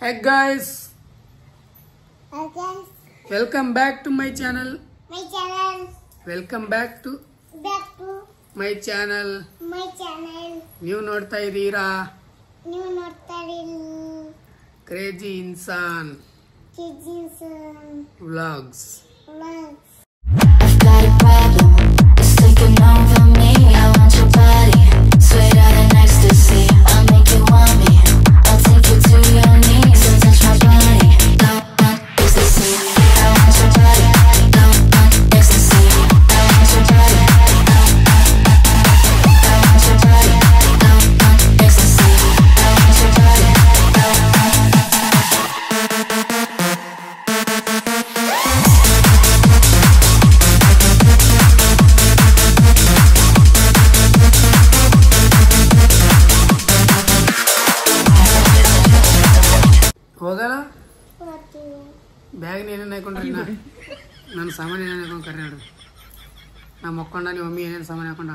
Hey guys, welcome back to my channel. Welcome back to my channel. ನೀವು ನೋಡ್ತಾ ಇದ್ದೀರಾ crazy Insaan vlogs. ಹೋಗಲ್ಲ bag ಏನೇನು ಹಾಕೊಂಡ್ರಿ ನನ್ನ ಸಾಮಾನು ಏನೇನು ಹಾಕೊಂಡು ಕರೆ ನೋಡ್ರಿ. ನಾ ಮಕ್ಕೊಂಡ ನಿಮ್ಮ ಮಮ್ಮಿ ಏನೇನು ಸಾಮಾನು ಹಾಕೊಂಡ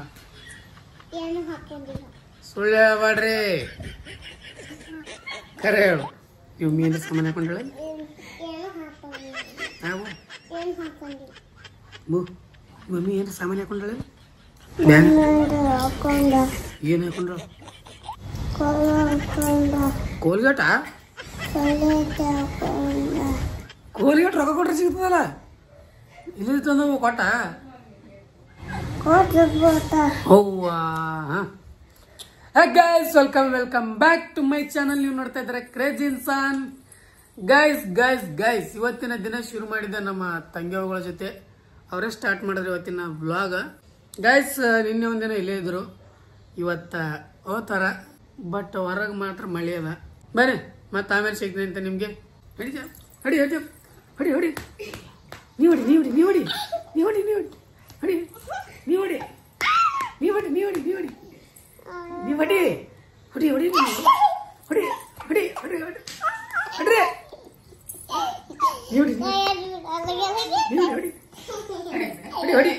ಸುಳ್ಳು ಹೇಳ್ಬೇಡ್ರಿ, ಕರೆ ಹೇಳು. ನಿಮ್ಮ ಮಮ್ಮಿ ಏನೇನು ಸಾಮಾನು ಹಾಕೊಂಡ್ರೆ ಮಮ್ಮಿ ಏನು ಸಾಮಾನು ಹಾಕೊಂಡ್ರೆ ಏನು ಹಾಕೊಂಡ್ರ ಕೋಲ್ಗೇಟಾ ಕೋಲ್ಗೇಟ್ ರೊಕ್ಕ ಕೊಟ್ರೆ ಸಿಗ್ತದಲ್ಲ, ಇಲ್ಲಿ ತಂದು ಕೊಟ್ಟ guys. Welcome back to my channel. ನೀವು ನೋಡ್ತಾ ಇದ್ದಾರೆ ಕ್ರೇಜಿ ಇನ್ಸಾನ್. ಗೈಸ್ ಇವತ್ತಿನ ದಿನ ಶುರು ಮಾಡಿದ್ದೆ ನಮ್ಮ ತಂಗಿಗಳ ಜೊತೆ. ಅವರೇ ಸ್ಟಾರ್ಟ್ ಮಾಡಿದ್ರು ಇವತ್ತಿನ ವ್ಲಾಗ್. ಗೈಸ್ ನಿನ್ನೆ ಒಂದಿನ ಇಲ್ಲೇ ಇದ್ರು, ಇವತ್ತ ಹೋಗ್ತಾರ. ಬಟ್ ಹೊರಗೆ ಮಾತ್ರ ಮಳೆ ಅದ. ಬರ್ರಿ ಮತ್ತೆ ಆಮೇಲೆ ಸಿಗ್ತೀನಿ ಅಂತ ನಿಮ್ಗೆ. ಹೊಡಿ ಹೊಡಿ ಹೊಡಿ ಹೊಡಿ ಹೊಡಿ ನೀ ಹೊಡಿ ನೀ ಹೊಡಿ ನೀ ಹೊಡಿ ನೀ ಹೊಡಿ ನೀ ಹೊಡಿ ಹೊಡಿ ನೀ ಹೊಡಿ ನೀ ಹೊಡಿ ನೀ ಹೊಡಿ ನೀ ಹೊಡಿ ನೀ ಹೊಡಿ ಹೊಡಿ ಹೊಡಿ ಹೊಡಿ ಹೊಡಿ ಹೊಡಿ ಹೊಡಿ ಹೊಡ್ರಿ ನೀ ಹೊಡಿ ನೀ ಹೊಡಿ ಹೊಡಿ ಹೊಡಿ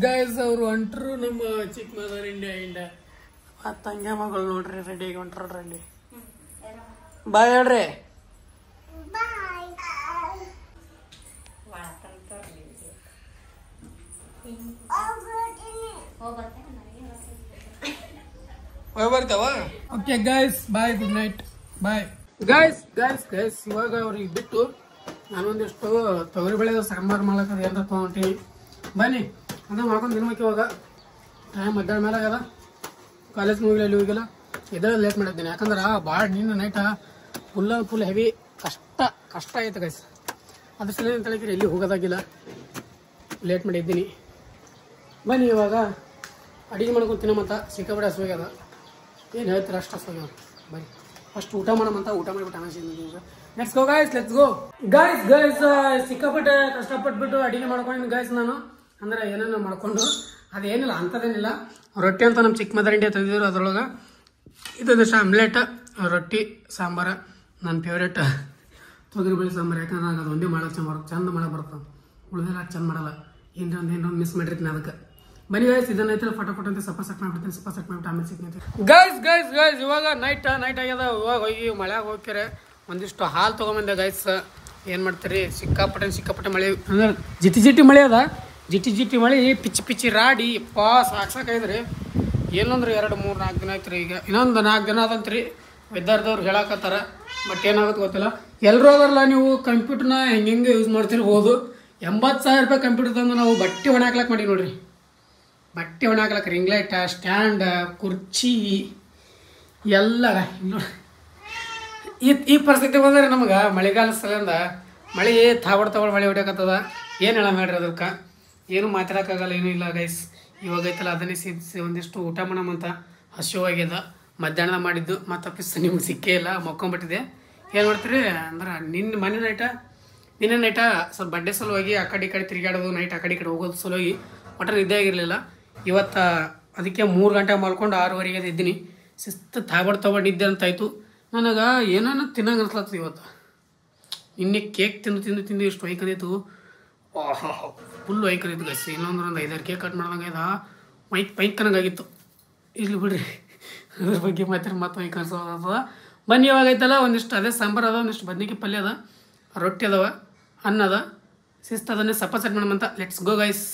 ಗೈಸ್ ಅವ್ರು ಹೊಂಟ್ರು ನಮ್ಮ ಚಿಕ್ಕಮಗಳೂರು ಇಂಡಿಯಾ ತಂಗ ಮಗಳು ನೋಡ್ರಿ ರೆಡಿ ಹೊಂಟ್ರಿ. ಬಾಯ್ ಹೇಳ್ರಿ. ಬರ್ತಾವ. Okay guys bye, good night, bye. Guys ಇವಾಗ ಅವ್ರಿಗೆ ಬಿಟ್ಟು ನಾನೊಂದಿಷ್ಟು ತೊಗರಿ ಬೆಳೆದ ಸಾಂಬಾರು ಮಾಡಕ್ಕೆ ಏನಾರ ತೊಗೊಂತೀನಿ. ಬನ್ನಿ ಅದ ಮಾಡ್ಕೊಂಡು ತಿನ್ಬೇಕು. ಇವಾಗ ಟೈಮ್ ಮಧ್ಯಾಹ್ನ ಮೇಲೆ ಆಗದ, ಕಾಲೇಜ್ ಮುಗಿಲ್ಲ, ಎಲ್ಲಿ ಹೋಗಿಲ್ಲ, ಇದರಲ್ಲಿ ಲೇಟ್ ಮಾಡಿದ್ದೀನಿ. ಯಾಕಂದ್ರೆ ಭಾಳ ನಿನ್ನ ನೈಟ ಫುಲ್ ಹೆವಿ ಕಷ್ಟ ಆಯ್ತು ಗೈಸ್. ಅದ್ರ ಸಲ ಅಂತ ಹೇಳಿದ್ರೆ ಎಲ್ಲಿ ಹೋಗೋದಾಗಿಲ್ಲ, ಲೇಟ್ ಮಾಡಿದ್ದೀನಿ. ಬನ್ನಿ ಇವಾಗ ಅಡಿಗೆ ಮಾಡ್ಕೊಂಡು ತಿನ್ನಮಂತ. ಸಿಕ್ಕಾಪಟ್ಟೆ ಹಸುವಾಗ್ಯದ, ಏನು ಹೇಳ್ತೀರ ಅಷ್ಟು ಹಸುವಾಗ್ಯದ. ಬನ್ನಿ ಫಸ್ಟ್ ಊಟ ಮಾಡಮಂತ. ಊಟ ಮಾಡಿಬಿಟ್ಟು ಆಮೇಲೆ ಲೆಟ್ಸ್ ಗೋ ಗೈಸ್. ಸಿಕ್ಕಾಪಟ್ಟೆ ಕಷ್ಟಪಟ್ಬಿಟ್ಟು ಅಡಿಗೆ ಮಾಡ್ಕೊಂಡಿದ್ದೀನಿ ಗೈಸ್ ನಾನು. ಅಂದ್ರೆ ಏನೇನೋ ಮಾಡ್ಕೊಂಡು ಅದೇನಿಲ್ಲ ಅಂಥದ್ದೇನಿಲ್ಲ. ರೊಟ್ಟಿ ಅಂತ ನಮ್ಮ ಚಿಕ್ಕ ಮದರ್ ಇಂಡಿಯಾ ತೆಗೆದಿದ್ರು, ಅದ್ರೊಳಗೆ ಇದೊಂದಿಷ್ಟು ಆಮ್ಲೆಟ್, ರೊಟ್ಟಿ, ಸಾಂಬಾರು. ನನ್ನ ಫೇವ್ರೇಟ್ ತೊಗರಿಬೇಳೆ ಸಾಂಬಾರು. ಯಾಕಂದ್ರೆ ನನಗೆ ಅದು ಒಂದೇ ಮಾಡೋಕೆ ಚಂದ ಮಾಡಕ್ಕೆ ಬರ್ತದೆ, ಉಳಿದೆಲ್ಲ ಚಂದ ಮಾಡಲ್ಲ. ಏನೊಂದು ಮಿಸ್ ಮಾಡಿರ್ತೀನಿ ಅದಕ್ಕೆ. ಬನ್ನಿ ಗೈಸ್ ಇದನ್ನೈತೆ ಫಟಾಫಟ್ ಅಂತ ಸಪ್ಪ ಮಾಡಿಬಿಟ್ಟು ಆಮೇಲೆ ಸಿಗ್ತೀನಿ. ಗೈಸ್ ಇವಾಗ ನೈಟ್ ಆಗ್ಯದ. ಇವಾಗ ಹೋಗಿ ಮಳೆಯಾಗ ಹೋಗ್ಯಾರೆ. ಒಂದಿಷ್ಟು ಹಾಲು ತೊಗೊಂಬಂದೆ ಗೈಸ್. ಏನು ಮಾಡ್ತೀರಿ, ಸಿಕ್ಕಾಪಟ್ಟೆ ಮಳೆ ಅಂದ್ರೆ ಜಿಟಿ ಮಳೆ ಅದ. ಜಿಟಿ ಮಳೆ ಪಿಚ್ಚಿ ರಾಡಿ ಸಾಕಾಯ್ದ್ರಿ. ಏನಂದ್ರೆ 2-3-4 ದಿನ ಆಯ್ತು ರೀ. ಈಗ ಇನ್ನೊಂದು 4 ದಿನ ಅದಂತ್ರಿ ವಿದ್ಯಾರ್ಥಿಯವ್ರು ಹೇಳಕತ್ತಾರ. ಬಟ್ ಏನಾಗುತ್ತೆ ಗೊತ್ತಿಲ್ಲ. ಎಲ್ಲರೂ ಅದರಲ್ಲ ನೀವು ಕಂಪ್ಯೂಟರ್ನ ಹೆಂಗೆ ಯೂಸ್ ಮಾಡ್ತಿರ್ಬೋದು. 80,000 ರೂಪಾಯಿ ಕಂಪ್ಯೂಟರ್ ತಂದು ನಾವು ಬಟ್ಟೆ ಒಣ ಹಾಕ್ಲಕ್ಕೆ ಮಾಡಿ ನೋಡ್ರಿ. ಬಟ್ಟೆ ಒಣ ಹಾಕ್ಲಕ್ಕೆ ರಿಂಗ್ ಲೈಟ್, ಸ್ಟ್ಯಾಂಡ್, ಕುರ್ಚಿ ಎಲ್ಲ ನೋಡಿ. ಈ ಪರಿಸ್ಥಿತಿ ಬಂದರೆ ನಮ್ಗೆ ಮಳೆಗಾಲ ಸಲಿಂದ ಮಳೆ ತಗೊಳ್ ಮಳೆ ಹೊಡ್ಯಾಕತ್ತದ. ಏನು ಹೇಳ ಮಾಡ್ರಿ ಅದಕ್ಕೆ, ಏನು ಮಾತಾಡೋಕ್ಕಾಗಲ್ಲ, ಏನೂ ಇಲ್ಲ ಗೈಸ್. ಇವಾಗೈತಲ್ಲ ಅದನ್ನೇ ಸೇರಿಸಿ ಒಂದಿಷ್ಟು ಊಟ ಮಾಡೋಮಂತ ಹಸಿವಾಗ್ಯದ. ಮಧ್ಯಾಹ್ನ ಮಾಡಿದ್ದು ಮತ್ತೆ ತಪ್ಪಿಸ್ ನಿಮ್ಗೆ ಸಿಕ್ಕೇ ಇಲ್ಲ, ಮಕ್ಕೊಂಬಿಟ್ಟಿದೆ. ಏನು ಮಾಡ್ತೀರಿ ಅಂದ್ರೆ ನಿನ್ನೆ ನೈಟ ಸ್ವಲ್ಪ ಬಡ್ಡೆ ಸಲುವಾಗಿ ಆ ಕಡೆ ಈ ಕಡೆ ತಿರುಗಾಡೋದು ನೈಟ್ ಆ ಕಡೆ ಈ ಕಡೆ ಹೋಗೋದು ಸಲುವಾಗಿ ಒಟ್ಟು ನಿದ್ದೆ ಆಗಿರಲಿಲ್ಲ. ಇವತ್ತು ಅದಕ್ಕೆ 3 ಗಂಟೆ ಮಲ್ಕೊಂಡು 6:30ಗೆ ಎದ್ದೀನಿ. ಶಿಸ್ತು ತಗೊಂಡು ನಿದ್ದೆ ಅಂತಾಯಿತು. ನನಗೆ ಏನೇನೋ ತಿನ್ನಂಗೆ ಅನ್ಸ್ಲತ್ತದ ಇವತ್ತು. ನಿನ್ನೆ ಕೇಕ್ ತಿಂದು ಇಷ್ಟು ವೈಕಂದಿತ್ತು. ಓಹೋ ಫುಲ್ ವೈಕಂದಿತ್ತು ಗೈಸ್. ಇನ್ನೊಂದು 5-6 ಕೇಕ್ ಕಟ್ ಮಾಡ್ದಂಗೆ ಇದು ಪೈಕನಂಗಾಗಿತ್ತು. ಇಲ್ಲಿ ಬಿಡ್ರಿ, ಅದ್ರ ಬಗ್ಗೆ ಮತ್ತೆ ವೈಕನ್ಸೋದ. ಬನ್ನಿ ಇವಾಗೈತಲ್ಲ ಒಂದಿಷ್ಟು ಅದೇ ಸಾಂಬಾರು ಅದ, ಒಂದಿಷ್ಟು ಬದ್ನಿಕಾಯಿ ಪಲ್ಯ ಅದ, ರೊಟ್ಟಿ ಅದಾವ, ಅನ್ನ ಅದ, ಶಿಸ್ತು ಅದನ್ನೇ ಸೆಟ್ ಮಾಡೋಣಂತ. Let's go guys.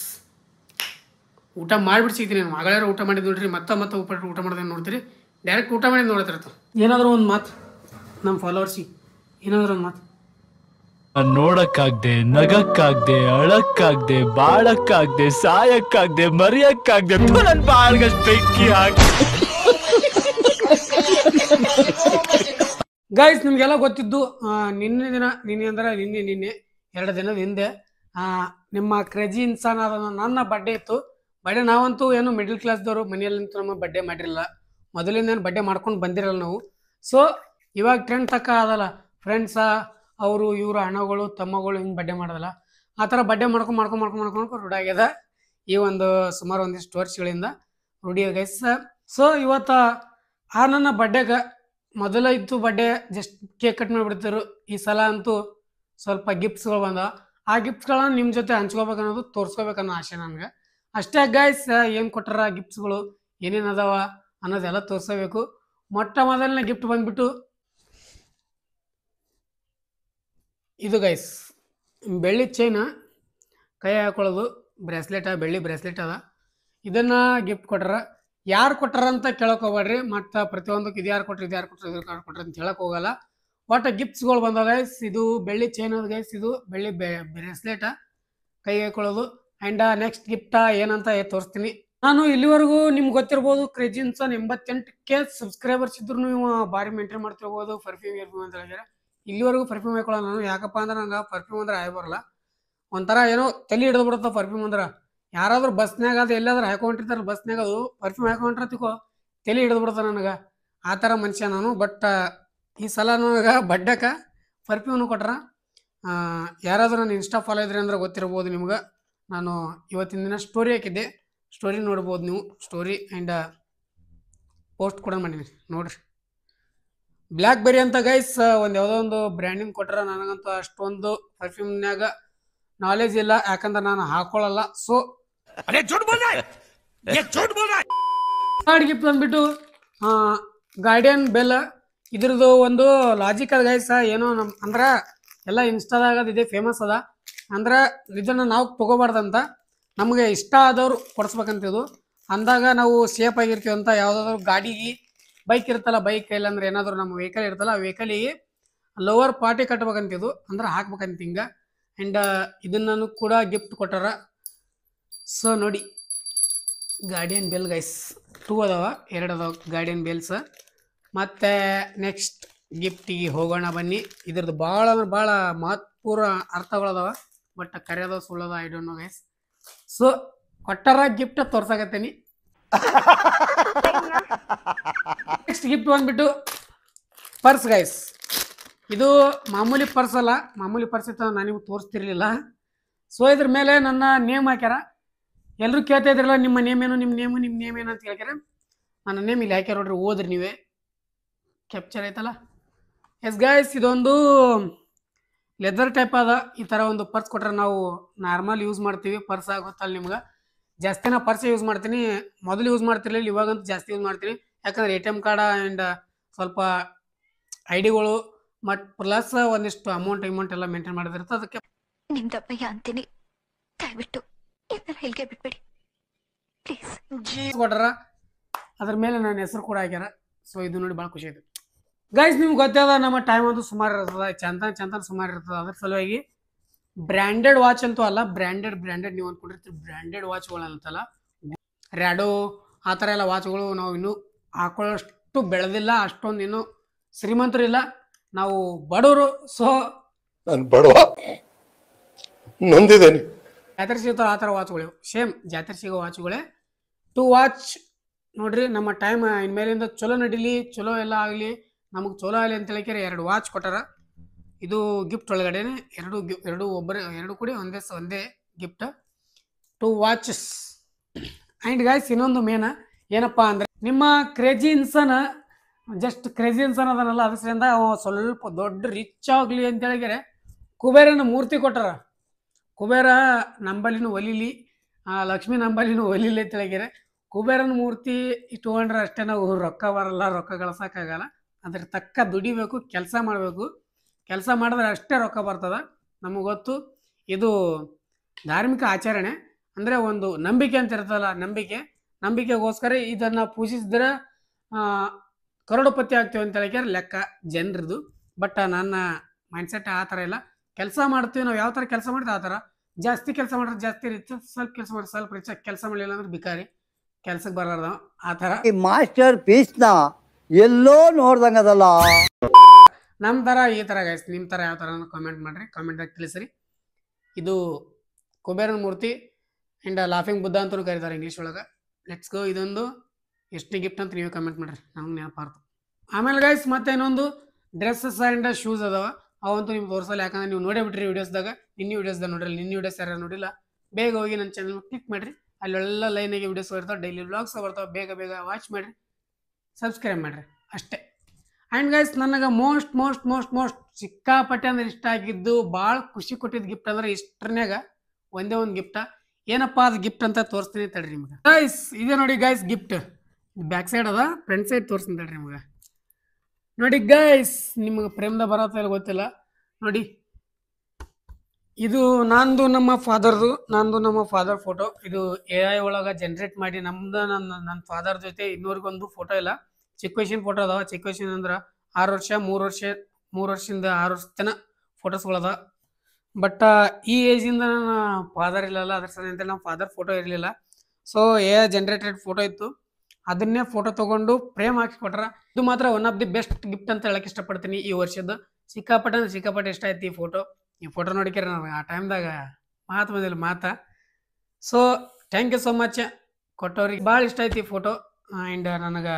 ಊಟ ಮಾಡಿಬಿಟ್ಟು ಸಿಗ್ತೀನಿ. ನಾನು ಮಗಳಾರ ಊಟ ಮಾಡಿದ್ದು ನೋಡ್ರಿ, ಮತ್ತೆ ಊಟ ಮಾಡೋದೇನು ನೋಡ್ತೀರಿ. ಡೈರೆಕ್ಟ್ ಊಟ ಮಾಡಿದ್ದು ನೋಡ್ತಿರತ್ತ. ಏನಾದರೂ ಒಂದು ಮಾತು ನಮ್ಮ ಫಾಲೋವರ್ಸಿಗೆ, ಏನಾದರೂ ಒಂದು ಮಾತು. ನೋಡಕ್ಕಾಗ್ದೆ, ನಗಕ್ಕಾಗ್ದೆ, ಅಳಕ್ಕಾಗ್ದೆ, ಬಾಳಕ್ಕಾಗ್ದೆ, ಸಾಯಕ್ಕಾಗ್ದೆ, ಮರಿಯಕ್ಕಾಗ್ದೆ, ನನ್ ಬಾಳ್ಗಷ್ಟು ಬೆಂಕಿ ಹಾಕಿ. ಗೈಸ್ ನಿಮ್ಗೆಲ್ಲ ಗೊತ್ತಿದ್ದು ನಿನ್ನೆ 2 ದಿನದ ಹಿಂದೆ ನಿಮ್ಮ ಕ್ರೇಜಿ ಇನ್ಸಾನ್ ಆದ ನನ್ನ ಬರ್ಡೇ ಇತ್ತು. ಬರ್ಡೇ ನಾವಂತೂ ಏನು ಮಿಡಲ್ ಕ್ಲಾಸ್ದವರು ಮನೆಯಲ್ಲಂತೂ ನಮ್ಮ ಬರ್ಡೇ ಮಾಡಿರಲಿಲ್ಲ. ಮೊದಲಿಂದ ಏನು ಬರ್ಡೇ ಮಾಡ್ಕೊಂಡು ಬಂದಿರಲ್ಲ ನಾವು. ಸೊ ಇವಾಗ ಟ್ರೆಂಡ್ ತಕ್ಕ ಅದಲ್ಲ, ಫ್ರೆಂಡ್ಸ ಅವರು ಇವರು ಅಣ್ಣಗಳು ತಮ್ಮಗಳು ಹಿಂಗೆ ಬರ್ಡೇ ಮಾಡೋದಲ್ಲ, ಆ ಥರ ಬರ್ಡೇ ಮಾಡ್ಕೊಂಡು ರೂಢಿ ಆಗ್ಯದ. ಈ ಒಂದು ಸುಮಾರು ಒಂದಿಷ್ಟು ವರ್ಷಗಳಿಂದ ರೂಢಿ ಗೈಸ್. ಸೊ ಇವತ್ತು ನನ್ನ ಬರ್ಡೇಗೆ ಮೊದಲ ಇತ್ತು ಬರ್ಡೇ ಜಸ್ಟ್ ಕೇಕ್ ಕಟ್ ಮಾಡಿಬಿಡ್ತಿರು. ಈ ಸಲ ಅಂತೂ ಸ್ವಲ್ಪ ಗಿಫ್ಟ್ಸ್ಗಳು ಬಂದವ. ಆ ಗಿಫ್ಟ್ಸ್ಗಳನ್ನ ನಿಮ್ಮ ಜೊತೆ ಹಂಚ್ಕೋಬೇಕನ್ನೋದು ತೋರಿಸ್ಕೋಬೇಕನ್ನೋ ಆಸೆ ನನಗೆ ಅಷ್ಟೇ ಗೈಸ್. ಏನು ಕೊಟ್ಟಾರ ಗಿಫ್ಟ್ಸ್ಗಳು, ಏನೇನು ಅದಾವ ಅನ್ನೋದೆಲ್ಲ ತೋರಿಸಬೇಕು. ಮೊಟ್ಟ ಮೊದಲನೇ ಗಿಫ್ಟ್ ಬಂದ್ಬಿಟ್ಟು ಇದು ಗೈಸ್, ಬೆಳ್ಳಿ ಚೈನ ಕೈ ಹಾಕೊಳ್ಳೋದು ಬ್ರೇಸ್ಲೆಟ್, ಬೆಳ್ಳಿ ಬ್ರೇಸ್ಲೆಟ್ ಅದ. ಇದನ್ನು ಗಿಫ್ಟ್ ಕೊಟ್ಟಾರ. ಯಾರು ಕೊಟ್ಟಾರ ಅಂತ ಕೇಳಕ್ಕೆ ಹೋಗ್ಬೇಡ್ರಿ. ಮತ್ತು ಪ್ರತಿಯೊಂದಕ್ಕೆ ಇದು ಯಾರು ಕೊಟ್ರಿ ಅಂತ ಹೇಳಕ್ಕೆ ಹೋಗಲ್ಲ. ಒಟ್ಟು ಗಿಫ್ಟ್ಸ್ಗಳು ಬಂದವ ಗೈಸ್. ಇದು ಬೆಳ್ಳಿ ಚೈನ್ ಅದ ಗೈಸ್, ಇದು ಬೆಳ್ಳಿ ಬ್ರೇಸ್ಲೆಟ ಕೈ ಹಾಕೊಳ್ಳೋದು. ಆ್ಯಂಡ್ ನೆಕ್ಸ್ಟ್ ಗಿಫ್ಟ ಏನಂತ ತೋರಿಸ್ತೀನಿ. ನಾನು ಇಲ್ಲಿವರೆಗೂ ನಿಮ್ಗೆ ಗೊತ್ತಿರ್ಬೋದು, ಕ್ರೇಜಿ ಇನ್ಸಾನ್ 88K ಸಬ್ಸ್ಕ್ರೈಬರ್ಸ್ ಇದ್ರು ನೀವು ಭಾರಿ ಮೇಂಟೈನ್ ಮಾಡ್ತಿರ್ಬೋದು. ಪರ್ಫ್ಯೂಮ್ ಅಂತ ಹೇಳಿದ್ರೆ ಇಲ್ಲಿವರೆಗೂ ಪರ್ಫ್ಯೂಮ್ ಹಾಕೊಳ್ಳೋಣ ನಾನು. ಯಾಕಪ್ಪ ಅಂದ್ರೆ ನಂಗೆ ಪರ್ಫ್ಯೂಮ್ ಅಂದ್ರೆ ಆಗಿ ಬರಲ್ಲ. ಒಂಥರ ಏನೋ ತಲೆ ಹಿಡಿದು ಬಿಡುತ್ತೆ ಪರ್ಫ್ಯೂಮ್ ಅಂದ್ರೆ. ಯಾರಾದ್ರೂ ಬಸ್ನಾಗ ಅದು ಎಲ್ಲಾದ್ರೂ ಹಾಕೊಂಡಿರ್ತಾರೆ, ಬಸ್ನಾಗ ಅದು ಪರ್ಫ್ಯೂಮ್ ಹಾಕೊಂಡ್ರೆ ತಿಕೋ ತಲೆ ಹಿಡಿದು ಬಿಡ್ತಾರೆ ನನಗೆ. ಆ ಥರ ಮನುಷ್ಯ ನಾನು. ಬಟ್ ಈ ಸಲ ನನಗೆ ಬಡ್ಡಕ್ಕೆ ಪರ್ಫ್ಯೂಮ್ನು ಕೊಟ್ರ. ಯಾರಾದರೂ ನಾನು ಇನ್ಸ್ಟಾ ಫಾಲೋ ಇದ್ರಿ ಅಂದ್ರೆ ಗೊತ್ತಿರ್ಬೋದು ನಿಮ್ಗೆ. ನಾನು ಇವತ್ತಿನ ದಿನ ಸ್ಟೋರಿ ಹಾಕಿದ್ದೆ, ಸ್ಟೋರಿ ನೋಡ್ಬೋದು ನೀವು. ಸ್ಟೋರಿ ಆ್ಯಂಡ್ ಪೋಸ್ಟ್ ಕೂಡ ಮಾಡೀನಿ ನೋಡ್ರಿ. ಬ್ಲ್ಯಾಕ್ ಬೆರಿ ಅಂತ ಗೈಸ್ ಯಾವುದೋ ಒಂದು ಬ್ರ್ಯಾಂಡಿಂಗ್ ಕೊಟ್ರ. ನನಗಂತೂ ಅಷ್ಟೊಂದು ಪರ್ಫ್ಯೂಮ್ನಾಗ ನಾಲೆಜ್ ಇಲ್ಲ, ಯಾಕಂದ್ರೆ ನಾನು ಹಾಕೊಳ್ಳಲ್ಲ. ಸೊ ಥರ್ಡ್ ಗಿಫ್ಟ್ ಬಂದ್ಬಿಟ್ಟು ಗಾರ್ಡಿಯನ್ ಬೆಲ್. ಇದ್ರದ್ದು ಒಂದು ಲಾಜಿಕ್ ಅದ ಗೈಸ್. ಏನೋ ಅಂದ್ರೆ ಎಲ್ಲ ಇನ್ಸ್ಟಾದಾಗ ಇದೆ ಫೇಮಸ್ ಅದ. ಅಂದ್ರೆ ಇದನ್ನು ನಾವು ತಗೋಬಾರ್ದಂತ, ನಮಗೆ ಇಷ್ಟ ಆದವ್ರು ಕೊಡಿಸ್ಬೇಕಂತ. ಇದು ಅಂದಾಗ ನಾವು ಸೇಫ್ ಆಗಿರ್ತೀವಿ ಅಂತ. ಯಾವುದಾದ್ರು ಗಾಡಿಗೆ ಬೈಕ್ ಇರುತ್ತಲ್ಲ, ಬೈಕ್ ಇಲ್ಲಾಂದ್ರೆ ಏನಾದರೂ ನಮ್ಮ ವೆಹಿಕಲ್ ಇರುತ್ತಲ್ಲ, ಆ ವೆಹಿಕಲಿಗೆ ಲೋವರ್ ಪಾರ್ಟಿ ಕಟ್ಬೇಕಂತಿದ್ದು, ಅಂದ್ರೆ ಹಾಕ್ಬೇಕಂತ ಹಿಂಗೆ. ಆ್ಯಂಡ್ ಇದನ್ನು ಕೂಡ ಗಿಫ್ಟ್ ಕೊಟ್ಟಾರ. ಸೊ ನೋಡಿ, ಗಾರ್ಡಿಯನ್ ಬೆಲ್ ಗೈಸ್ 2 ಅದಾವ, 2 ಅದಾವ ಗಾರ್ಡಿಯನ್ ಬೆಲ್ಸ್. ಮತ್ತು ನೆಕ್ಸ್ಟ್ ಗಿಫ್ಟಿಗೆ ಹೋಗೋಣ ಬನ್ನಿ. ಇದ್ರದ್ದು ಭಾಳ ಅಂದ್ರೆ ಭಾಳ ಮಹತ್ವಪೂರ್ಣ ಅರ್ಥಗಳದಾವ. ಬಟ್ ಕರೆಯೋದು ಸುಳ್ಳದ I don't know guys. So ಕೊಟ್ಟಾರ ಗಿಫ್ಟ್ ತೋರ್ಸಾಕತ್ತೀನಿ. ನೆಕ್ಸ್ಟ್ ಗಿಫ್ಟ್ ಬಂದ್ಬಿಟ್ಟು ಪರ್ಸ್ ಗೈಸ್. ಇದು ಮಾಮೂಲಿ ಪರ್ಸ್ ಅಲ್ಲ, ಮಾಮೂಲಿ ಪರ್ಸ್ ಇತ್ತು ನಾನು ನಿಮ್ಗೆ ತೋರಿಸ್ತಿರ್ಲಿಲ್ಲ. ಸೊ ಇದ್ರ ಮೇಲೆ ನನ್ನ ನೇಮ್ ಹಾಕ್ಯಾರ. ಎಲ್ಲರೂ ಕೇಳ್ತಾ ಇದ್ರಲ್ಲ ನಿಮ್ಮ ನೇಮ್ ಏನು ಅಂತ ಹೇಳ್ಕ್ಯಾರ. ನನ್ನ ನೇಮ್ ಇಲ್ಲಿ ಹಾಕ್ಯಾರ ನೋಡ್ರಿ, ಓದ್ರಿ ನೀವೇ. ಕ್ಯಾಪ್ಚರ್ ಆಯ್ತಲ್ಲ. ಎಸ್ ಗೈಸ್, ಇದೊಂದು ಲೆದರ್ ಟೈಪ್ ಅದ. ಈ ಥರ ಒಂದು ಪರ್ಸ್ ಕೊಟ್ರೆ ನಾವು ನಾರ್ಮಲ್ ಯೂಸ್ ಮಾಡ್ತೀವಿ. ಪರ್ಸ್ ಆಗುತ್ತಲ್ಲ ನಿಮ್ಗೆ. ಜಾಸ್ತಿ ನಾ ಪರ್ಸ್ ಯೂಸ್ ಮಾಡ್ತೀನಿ. ಮೊದಲು ಯೂಸ್ ಮಾಡ್ತಿರ್ಲಿಲ್ಲ, ಇವಾಗಂತೂ ಜಾಸ್ತಿ ಯೂಸ್ ಮಾಡ್ತೀನಿ. ಯಾಕಂದ್ರೆ ATM ಕಾರ್ಡ ಆ್ಯಂಡ್ ಸ್ವಲ್ಪ ಐಡಿಗಳು ಮತ್ತು ಪ್ಲಸ್ ಒಂದಿಷ್ಟು ಅಮೌಂಟ್ ಎಲ್ಲ ಮೇಂಟೈನ್ ಮಾಡಿದಿರುತ್ತೆ. ಅದಕ್ಕೆ ನಿಮ್ದಪ್ಪಯ್ಯ ಅಂತೀನಿ, ದಯವಿಟ್ಟು ಹೇಳಿಕೆ ಬಿಟ್ಬಿಡಿ ಪ್ಲೀಸ್ ಕೊಟ್ಟಾರ. ಅದ್ರ ಮೇಲೆ ನನ್ನ ಹೆಸರು ಕೂಡ ಹಾಕ್ಯಾರ. ಸೊ ಇದು ನೋಡಿ ಭಾಳ ಖುಷಿ ಆಯ್ತು ಗೈಸ್. ನಿಮ್ಗೆ ಗೊತ್ತದ ನಮ್ಮ ಟೈಮ್ ಅಂತೂ ಸುಮಾರು ಇರ್ತದೆ, ಚಂದ ಸುಮಾರು ಇರ್ತದೆ. ಅದ್ರ ಸಲುವಾಗಿ ಬ್ರ್ಯಾಂಡೆಡ್ ವಾಚ್ ಅಂತೂ ಅಲ್ಲ, ಬ್ರ್ಯಾಂಡೆಡ್ ನೀವು ಅಂದ್ಕೊಂಡಿರ್ತೀವಿ ಬ್ರ್ಯಾಂಡೆಡ್ ವಾಚ್ಗಳಂತಲ್ಲ, ರ್ಯಾಡೋ ಆ ಥರ ಎಲ್ಲ ವಾಚ್ಗಳು ನಾವು ಇನ್ನೂ ಹಾಕೊಳ್ಳೋಷ್ಟು ಬೆಳೆದಿಲ್ಲ. ಅಷ್ಟೊಂದು ಇನ್ನೂ ಶ್ರೀಮಂತರಿಲ್ಲ, ನಾವು ಬಡವರು. ಸೊ ನಾನು ಬಡವ, ನೊಂದಿದ್ದೇನೆ. ಜಾತ್ರೆ ಸಿಗ್ತಾವ ಆ ಥರ ವಾಚ್ಗಳು, ಸೇಮ್ ಜಾತ್ರೆ ಸಿಗೋ ವಾಚ್ಗಳೇ. 2 ವಾಚ್ ನೋಡ್ರಿ. ನಮ್ಮ ಟೈಮ್ ಇನ್ಮೇಲಿಂದ ಚಲೋ ನಡೀಲಿ, ಚಲೋ ಎಲ್ಲ ಆಗಲಿ, ನಮಗೆ ಚಲೋ ಆಗಲಿ ಅಂತ ಹೇಳಿಕೆ 2 ವಾಚ್ ಕೊಟ್ಟಾರ. ಇದು ಗಿಫ್ಟ್ ಒಳಗಡೆ ಎರಡು ಕೂಡಿ ಒಂದೇ ಗಿಫ್ಟ್ 2 ವಾಚಸ್. ಆ್ಯಂಡ್ ಗಾಯ್ಸ್ ಇನ್ನೊಂದು ಮೇನ ಏನಪ್ಪ ಅಂದರೆ ನಿಮ್ಮ ಕ್ರೇಜಿ ಇನ್ಸನ್ ಅದನ್ನಲ್ಲ ಅದರಿಂದ ಸ್ವಲ್ಪ ದೊಡ್ಡ ರಿಚ್ ಆಗಲಿ ಅಂತೇಳಿದರೆ ಕುಬೇರನ ಮೂರ್ತಿ ಕೊಟ್ಟಾರ. ಕುಬೇರ ನಂಬಲಿನೂ ಒಲಿಲಿ, ಲಕ್ಷ್ಮೀ ನಂಬಲಿನೂ ಒಲಿಲಿ ಅಂತ ಹೇಳಿದರೆ ಕುಬೇರನ ಮೂರ್ತಿ ಇಟ್ಕೊಂಡ್ರೆ ಅಷ್ಟೇ ನಾವು ರೊಕ್ಕ ಬರಲ್ಲ, ರೊಕ್ಕ ಗಳಿಸೋಕ್ಕಾಗಲ್ಲ. ಅದ್ರ ತಕ್ಕ ದುಡಿಬೇಕು, ಕೆಲಸ ಮಾಡಬೇಕು. ಕೆಲಸ ಮಾಡಿದ್ರೆ ಅಷ್ಟೇ ರೊಕ್ಕ ಬರ್ತದೆ. ನಮಗೆ ಗೊತ್ತು ಇದು ಧಾರ್ಮಿಕ ಆಚರಣೆ, ಅಂದರೆ ಒಂದು ನಂಬಿಕೆ ಅಂತ ಇರ್ತಲ್ಲ, ನಂಬಿಕೆಗೋಸ್ಕರ ಇದನ್ನು ಪೂಜಿಸಿದ್ರೆ ಕರೋಡಪತಿ ಆಗ್ತೀವಿ ಅಂತ ಹೇಳಿದ್ರೆ ಲೆಕ್ಕ ಜನರದು. ಬಟ್ ನನ್ನ ಮೈಂಡ್ಸೆಟ್ ಆ ಥರ ಇಲ್ಲ. ಕೆಲಸ ಮಾಡ್ತೀವಿ ನಾವು ಯಾವ ಥರ ಕೆಲಸ ಮಾಡ್ತೀವಿ ಆ ಥರ. ಜಾಸ್ತಿ ಕೆಲಸ ಮಾಡಿದ್ರೆ ಜಾಸ್ತಿ ರಿಚ್, ಸ್ವಲ್ಪ ಕೆಲಸ ಮಾಡಿದ್ರೆ ಸ್ವಲ್ಪ ರಿಚ್, ಕೆಲಸ ಮಾಡಲಿಲ್ಲ ಅಂದ್ರೆ ಬಿಕಾರಿ, ಕೆಲ್ಸಕ್ಕೆ ಬರಲಾರ್ದ ಆ ಥರ. ಈ ಮಾಸ್ಟರ್ ಪೀಸ್ನ ಎಲ್ಲೋ ನೋಡ್ದಂಗದಲ್ಲ. ನಮ್ಮ ಥರ ಈ ಥರ ಗೈಸ್, ನಿಮ್ಮ ಥರ ಯಾವ ಥರ ಕಾಮೆಂಟ್ ಮಾಡಿರಿ, ಕಾಮೆಂಟಾಗಿ ತಿಳಿಸ್ರಿ. ಇದು ಕುಬೇರನ ಮೂರ್ತಿ ಆ್ಯಂಡ್ ಲಾಫಿಂಗ್ ಬುದ್ಧ ಅಂತಲೂ ಕರೀತಾರೆ ಇಂಗ್ಲೀಷ್ ಒಳಗೆ. Let's go. ಇದೊಂದು ಎಷ್ಟನೇ ಗಿಫ್ಟ್ ಅಂತ ನೀವೇ ಕಮೆಂಟ್ ಮಾಡಿರಿ, ನಮ್ಗೆ ನೆನಪಾರ್ತು. ಆಮೇಲೆ ಗೈಸ್ ಮತ್ತೆ ಇನ್ನೊಂದು ಡ್ರೆಸ್ಸಸ್ ಆ್ಯಂಡ್ ಶೂಸ್ ಅದಾವ, ಅವಂತೂ ನಿಮ್ಗೆ ತೋರಿಸಲ್ಲ. ಯಾಕಂದ್ರೆ ನೀವು ನೋಡೇ ಬಿಟ್ರಿ ವಿಡಿಯೋಸ್ದಾಗ. ನಿನ್ನೆ ವಿಡಿಯೋಸ್ ಯಾರು ನೋಡಿಲ್ಲ, ಬೇಗ ಹೋಗಿ ನನ್ನ ಚಾನಲ್ ಕ್ಲಿಕ್ ಮಾಡಿರಿ. ಅಲ್ಲೆಲ್ಲ ಲೈನಾಗಿ ವಿಡಿಯೋಸ್ ಬರ್ತಾವೆ, ಡೈಲಿ ವ್ಲಾಗ್ಸ್ ಬರ್ತಾವೆ. ಬೇಗ ವಾಚ್ ಮಾಡಿರಿ, ಸಬ್ಸ್ಕ್ರೈಬ್ ಮಾಡಿರಿ ಅಷ್ಟೇ. ಆ್ಯಂಡ್ ಗೈಸ್ ನನಗೆ ಮೋಸ್ಟ್ ಸಿಕ್ಕಾಪಟ್ಟೆ ಅಂದ್ರೆ ಇಷ್ಟ ಆಗಿದ್ದು, ಭಾಳ ಖುಷಿ ಕೊಟ್ಟಿದ್ದು ಗಿಫ್ಟ್ ಅಂದ್ರೆ ಇಷ್ಟರ್ನ್ಯಾಗ ಒಂದೇ ಒಂದು ಗಿಫ್ಟ. ಏನಪ್ಪ ಅದು ಗಿಫ್ಟ್ ಅಂತ ತೋರಿಸ್ತೀನಿ ತಡ್ರಿ ನಿಮ್ಗೆ. ಗೈಸ್ ಇದೆ ನೋಡಿ ಗೈಸ್ ಗಿಫ್ಟ್. ಬ್ಯಾಕ್ ಸೈಡ್ ಅದ, ಫ್ರಂಟ್ ಸೈಡ್ ತೋರಿಸ್ತೀನಿ ತಡ್ರಿ ನಿಮ್ಗೆ. ನೋಡಿ ಗೈಸ್, ನಿಮ್ಗೆ ಪ್ರೇಮದ ಬರತ್ತ ಇಲ್ಲ ಗೊತ್ತಿಲ್ಲ ನೋಡಿ. ಇದು ನಂದು ನಮ್ಮ ಫಾದರ್ ಫೋಟೋ. ಇದು AI ಒಳಗೆ ಜನರೇಟ್ ಮಾಡಿ ನನ್ನ ಫಾದರ್ ಜೊತೆ ಇನ್ನೂರಿಗೊಂದು ಫೋಟೋ ಇಲ್ಲ. ಚಿಕ್ಕ ವಯಸ್ಸಿನ ಫೋಟೋ ಅದಾವ. ಚಿಕ್ಕ ವಯಸ್ಸಿನ ಅಂದ್ರೆ 6 ವರ್ಷ 3 ವರ್ಷದಿಂದ 6 ವರ್ಷ ತನಕ ಫೋಟೋಸ್ಗಳದ. ಬಟ್ ಈ ಏಜಿಂದ ನನ್ನ ಫಾದರ್ ಇಲ್ಲಲ್ಲ, ಅದ್ರ ಸಲ ನಮ್ಮ ಫಾದರ್ ಫೋಟೋ ಇರಲಿಲ್ಲ. ಸೊ AI ಜನರೇಟೆಡ್ ಫೋಟೋ ಇತ್ತು, ಅದನ್ನೇ ಫೋಟೋ ತೊಗೊಂಡು ಫ್ರೇಮ್ ಹಾಕಿ ಕೊಟ್ರ. ಇದು ಮಾತ್ರ one of the best gift ಅಂತ ಹೇಳಕ್ಕೆ ಇಷ್ಟಪಡ್ತೀನಿ ಈ ವರ್ಷದ್ದು. ಸಿಕ್ಕಾಪಟ್ಟೆ ಇಷ್ಟ ಆಯ್ತು ಈ ಫೋಟೋ ನೋಡಿಕ್ಯಾರ ನನಗೆ ಆ ಟೈಮ್ದಾಗ ಮಾತಾ. So thank you so much ಕೊಟ್ಟವ್ರಿಗೆ, ಭಾಳ ಇಷ್ಟ ಆಯ್ತು ಈ ಫೋಟೋ. ಆ್ಯಂಡ್ ನನಗೆ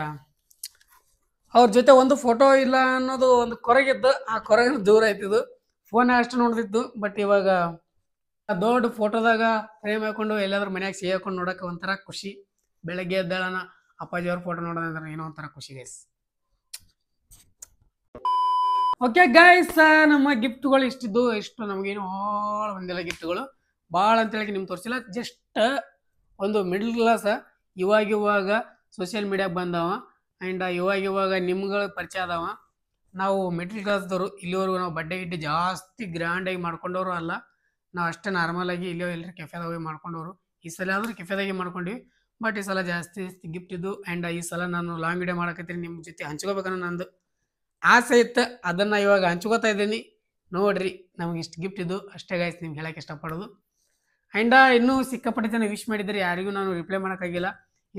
ಅವ್ರ ಜೊತೆ ಒಂದು ಫೋಟೋ ಇಲ್ಲ ಅನ್ನೋದು ಒಂದು ಕೊರಗಿದ್ದು, ಆ ಕೊರಗಿನ ದೂರ ಆಯ್ತಿದ್ದು. ಫೋನ್ ಅಷ್ಟು ನೋಡ್ತಿದ್ದು. ಬಟ್ ಇವಾಗ ದೊಡ್ಡ ಫೋಟೋದಾಗ ಫ್ರೇಮ್ ಹಾಕೊಂಡು ಎಲ್ಲಾದ್ರೂ ಮನ್ಯಾಗ ಸಿಹಿ ಹಾಕೊಂಡು ನೋಡೋಕೆ ಒಂಥರ ಖುಷಿ. ಬೆಳಗ್ಗೆ ಎದ್ದಾಳನ ಅಪ್ಪಾಜಿಯವ್ರ ಫೋಟೋ ನೋಡೋದಂದ್ರೆ ಏನೋ ಒಂಥರ ಖುಷಿ ಗೈಸ್. ಓಕೆ ಗೈಸ್, ನಮ್ಮ ಗಿಫ್ಟ್ಗಳು ಇಷ್ಟು ನಮಗೇನು ಭಾಳ ಬಂದಿಲ್ಲ ಗಿಫ್ಟ್ಗಳು. ಭಾಳ ಅಂತೇಳಿ ನಿಮ್ಗೆ ತೋರಿಸಿಲ್ಲ. ಜಸ್ಟ್ ಒಂದು ಮಿಡಲ್ ಕ್ಲಾಸ್ ಇವಾಗ ಸೋಷಿಯಲ್ ಮೀಡಿಯಾಗೆ ಬಂದವ. ಆ್ಯಂಡ್ ಇವಾಗ ನಿಮ್ಗಳ ಪರಿಚಯ ಅದಾವ. ನಾವು ಮಿಡಲ್ ಕ್ಲಾಸ್ದವರು. ಇಲ್ಲಿವರೆಗೂ ನಾವು ಬಡ್ಡೆ ಗಿಡ್ಡೆ ಜಾಸ್ತಿ ಗ್ರ್ಯಾಂಡಾಗಿ ಮಾಡ್ಕೊಂಡವರು ಅಲ್ಲ. ನಾವು ಅಷ್ಟೇ ನಾರ್ಮಲಾಗಿ ಎಲ್ಲರೂ ಕೆಫೆದಾಗ ಹೋಗಿ ಮಾಡ್ಕೊಂಡವರು. ಈ ಸಲ ಆದರೂ ಕೆಫೆದಾಗೆ ಮಾಡ್ಕೊಂಡ್ವಿ. ಬಟ್ ಈ ಸಲ ಜಾಸ್ತಿ ಗಿಫ್ಟ್ ಇದ್ದು. ಆ್ಯಂಡ್ ಈ ಸಲ ನಾನು ಲಾಂಗ್ ವಿಡಿಯೋ ಮಾಡಕತ್ತೀನಿ, ನಿಮ್ಮ ಜೊತೆ ಹಂಚ್ಕೋಬೇಕನ್ನೋ ನಂದು ಆಸೆ ಇತ್ತು. ಅದನ್ನು ಇವಾಗ ಹಂಚ್ಕೋತಾ ಇದ್ದೀನಿ. ನೋಡ್ರಿ ನಮಗೆ ಇಷ್ಟು ಗಿಫ್ಟ್ ಇದ್ದು ಅಷ್ಟೇ ಗೈಸ್, ನಿಮ್ಗೆ ಹೇಳಕ್ಕೆ ಇಷ್ಟಪಡೋದು. ಆ್ಯಂಡ್ ಇನ್ನೂ ಸಿಕ್ಕಾಪಟ್ಟೆ ಜನ ವಿಶ್ ಮಾಡಿದರೆ, ಯಾರಿಗೂ ನಾನು ರಿಪ್ಲೈ ಮಾಡೋಕ್ಕಾಗಿಲ್ಲ.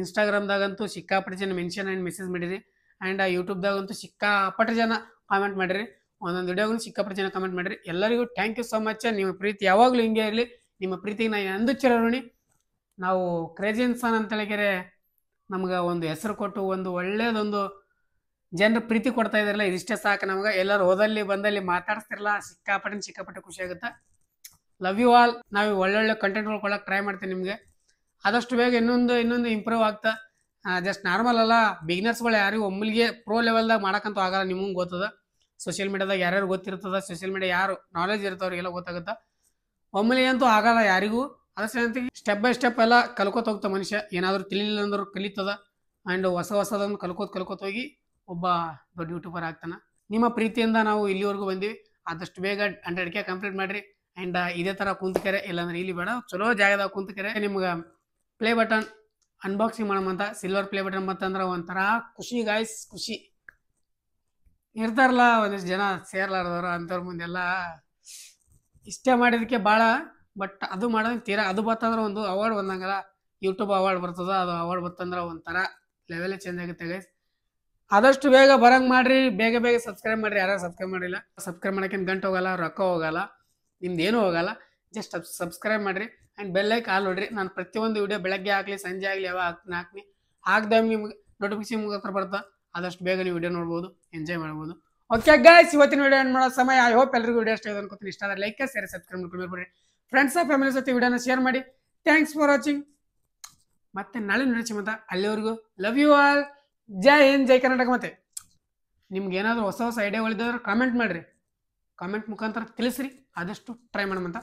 ಇನ್ಸ್ಟಾಗ್ರಾಮ್ದಾಗಂತೂ ಸಿಕ್ಕಾಪಟ್ಟೆ ಜನ ಮೆನ್ಷನ್ ಆ್ಯಂಡ್ ಮೆಸೇಜ್ ಮಾಡಿರಿ. ಆ್ಯಂಡ್ ಯೂಟ್ಯೂಬ್ದಾಗಂತೂ ಸಿಕ್ಕಾಪಟ್ಟೆ ಜನ ಕಾಮೆಂಟ್ ಮಾಡಿರಿ. ಒಂದೊಂದು ವಿಡಿಯೋಗೂ ಸಿಕ್ಕಾಪಟ್ಟೆ ಜನ ಕಮೆಂಟ್ ಮಾಡಿರಿ. ಎಲ್ಲರಿಗೂ ಥ್ಯಾಂಕ್ ಯು ಸೋ ಮಚ್. ನಿಮ್ಮ ಪ್ರೀತಿ ಯಾವಾಗಲೂ ಹಿಂಗೆ ಇರಲಿ. ನಿಮ್ಮ ಪ್ರೀತಿಗೆ ನಾನು ಎಂದೂ ಚಿರಋಣಿ. ನಾವು ಕ್ರೇಜಿ ಇನ್ಸಾನ್ ಅಂತೇಳಿದರೆ ನಮ್ಗೆ ಒಂದು ಹೆಸರು ಕೊಟ್ಟು ಒಂದು ಒಳ್ಳೇದೊಂದು ಜನರು ಪ್ರೀತಿ ಕೊಡ್ತಾ ಇದ್ದಾರಲ್ಲ, ಇದಿಷ್ಟೇ ಸಾಕು ನಮ್ಗೆ. ಎಲ್ಲರೂ ಹೋದಲ್ಲಿ ಬಂದಲ್ಲಿ ಮಾತಾಡ್ತಿರಲ್ಲ, ಸಿಕ್ಕಾಪಟ್ಟೆ ಖುಷಿ ಆಗುತ್ತೆ. Love you all. ನಾವು ಒಳ್ಳೊಳ್ಳೆ ಕಂಟೆಂಟ್ಗಳು ಕೊಡೋಕೆ ಟ್ರೈ ಮಾಡ್ತೀವಿ ನಿಮಗೆ. ಆದಷ್ಟು ಬೇಗ ಇನ್ನೊಂದು ಇಂಪ್ರೂವ್ ಆಗ್ತಾ. ಜಸ್ಟ್ ನಾರ್ಮಲ್ ಅಲ್ಲ, ಬಿಗಿನರ್ಸ್ಗಳು ಯಾರಿಗೂ ಒಮ್ಮಲಿಗೆ ಪ್ರೋ ಲೆವೆಲ್ದಾಗ ಮಾಡೋಕ್ಕಂತೂ ಆಗಲ್ಲ. ನಿಮಗೆ ಗೊತ್ತದ ಸೋಷಿಯಲ್ ಮೀಡಿಯಾದಾಗ ಯಾರ್ಯಾರು ಗೊತ್ತಿರ್ತದ, ಸೋಷಿಯಲ್ ಮೀಡಿಯಾ ಯಾರು ನಾಲೆಜ್ ಇರ್ತವ್ರಿಗೆಲ್ಲ ಗೊತ್ತಾಗುತ್ತೆ. ಒಮ್ಮಲಿಗೆ ಅಂತೂ ಆಗಲ್ಲ ಯಾರಿಗೂ. ಅದ್ರ ಸಲಂತ ಸ್ಟೆಪ್ ಬೈ ಸ್ಟೆಪ್ ಎಲ್ಲ ಕಲ್ಕೋತ ಹೋಗ್ತಾ ಮನುಷ್ಯ. ಏನಾದರೂ ತಿಳಿಲಿಲ್ಲ ಅಂದ್ರೂ ಕಲಿತದ. ಆ್ಯಂಡ್ ಹೊಸದನ್ನು ಕಲ್ಕೋತ ಹೋಗಿ ಒಬ್ಬ ದೊಡ್ಡ ಯೂಟ್ಯೂಬರ್ ಆಗ್ತಾನೆ. ನಿಮ್ಮ ಪ್ರೀತಿಯಿಂದ ನಾವು ಇಲ್ಲಿವರೆಗೂ ಬಂದೀವಿ. ಆದಷ್ಟು ಬೇಗ 100K ಕಂಪ್ಲೀಟ್ ಮಾಡಿರಿ. ಆ್ಯಂಡ್ ಇದೇ ಥರ ಕುಂತ್ಕೆರೆ, ಇಲ್ಲಾಂದ್ರೆ ಇಲ್ಲಿ ಬೇಡ, ಚಲೋ ಜಾಗದಾಗ ಕುಂತ್ಕೆರೆ. ನಿಮ್ಗೆ ಪ್ಲೇ ಬಟನ್ ಅನ್ಬಾಕ್ಸಿಂಗ್ ಮಾಡಮಂತ ಸಿಲ್ವರ್ ಪ್ಲೇ ಬಟನ್ ಮತ್ತಂದ್ರೆ ಒಂಥರ ಖುಷಿ ಗಾಯ್ಸ್. ಖುಷಿ ಇರ್ತಾರಲ್ಲ ಒಂದಿಷ್ಟು ಜನ ಸೇರ್ಲಾರ್ದವ್ರು, ಅಂಥವ್ರ ಮುಂದೆಲ್ಲ ಇಷ್ಟೇ ಮಾಡಿದಕ್ಕೆ ಭಾಳ. ಬಟ್ ಅದು ಮಾಡೋದಕ್ಕೆ ತೀರಾ ಅದು ಬರ್ತಂದ್ರೆ ಒಂದು ಅವಾರ್ಡ್ ಬಂದಂಗಲ್ಲ, ಯೂಟ್ಯೂಬ್ ಅವಾರ್ಡ್ ಬರ್ತದ. ಅದು ಅವಾರ್ಡ್ ಬರ್ತಂದ್ರೆ ಒಂಥರ ಲೆವೆಲೇ ಚೇಂಜ್ ಆಗುತ್ತೆ ಗೈಸ್. ಆದಷ್ಟು ಬೇಗ ಬರಂಗೆ ಮಾಡಿರಿ. ಬೇಗ ಸಬ್ಸ್ಕ್ರೈಬ್ ಮಾಡಿರಿ. ಯಾರು ಸಬ್ಸ್ಕ್ರೈಬ್ ಮಾಡಿಲ್ಲ, ಸಬ್ಸ್ಕ್ರೈಬ್ ಮಾಡೋಕ್ಕೇನು ಗಂಟೆ ಹೋಗಲ್ಲ, ರೊಕ್ಕ ಹೋಗಲ್ಲ, ನಿಮ್ದು ಏನೂ ಹೋಗಲ್ಲ. ಜಸ್ಟ್ ಸಬ್ಸ್ಕ್ರೈಬ್ ಮಾಡಿರಿ. ಆ್ಯಂಡ್ ಬೆಲ್ಲೈಕ್ ಆಲ್ ನೋಡ್ರಿ. ನಾನು ಪ್ರತಿಯೊಂದು ವಿಡಿಯೋ ಬೆಳಗ್ಗೆ ಆಗಲಿ ಸಂಜೆ ಆಗಲಿ ಯಾವಾಗ ಹಾಕ್ತೀನಿ ಹಾಕ್ದಾಗ ನಿಮ್ಗೆ ನೋಟಿಫಿಕೇಶನ್ ಮುಖಾಂತರ ಬರ್ತಾ. ಆದಷ್ಟು ಬೇಗ ನೀವು ವಿಡಿಯೋ ನೋಡ್ಬೋದು, ಎಂಜಾಯ್ ಮಾಡ್ಬೋದು. ಓಕೆ ಗೈಸ್, ಇವತ್ತಿನ ವಿಡಿಯೋ ಏನು ಮಾಡೋ ಸಮಯ. ಐ ಹೋಪ್ ಎಲ್ಲರಿಗೂ ವಿಡಿಯೋ ಇಷ್ಟ ಆಗಿದೆ ಅನ್ಕೋತೀನಿ. ಇಷ್ಟ ಆದರೆ ಲೈಕ್ ಶೇರ್ ಸಬ್ಸ್ಕ್ರೈಬ್ ಮಾಡ್ಕೊಂಡು ಫ್ರೆಂಡ್ಸ್ ಫ್ಯಾಮಿಲಿ ಜೊತೆ ವಿಡಿಯೋನ ಶೇರ್ ಮಾಡಿ. Thanks for watching. ಮತ್ತೆ ನಾಳೆ ನೋಡೋಣ ಮತ್ತ ಅಲ್ಲಿವರೆಗೂ ಲವ್ ಯು ಆಲ್. ಜೈ ಹಿಂದ್, ಜೈ ಕರ್ನಾಟಕ. ಮತ್ತೆ ನಿಮ್ಗೆ ಏನಾದರೂ ಹೊಸ ಹೊಸ ಐಡಿಯಾಗಳಿದ್ರೆ ಕಾಮೆಂಟ್ ಮಾಡಿರಿ, ಕಾಮೆಂಟ್ ಮುಖಾಂತರ ತಿಳಿಸ್ರಿ, ಆದಷ್ಟು ಟ್ರೈ ಮಾಡೋಣಂತ.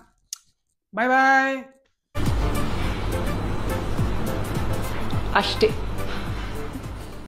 ಬಾಯ್ ಬಾಯ್. ಅಷ್ಟೇ.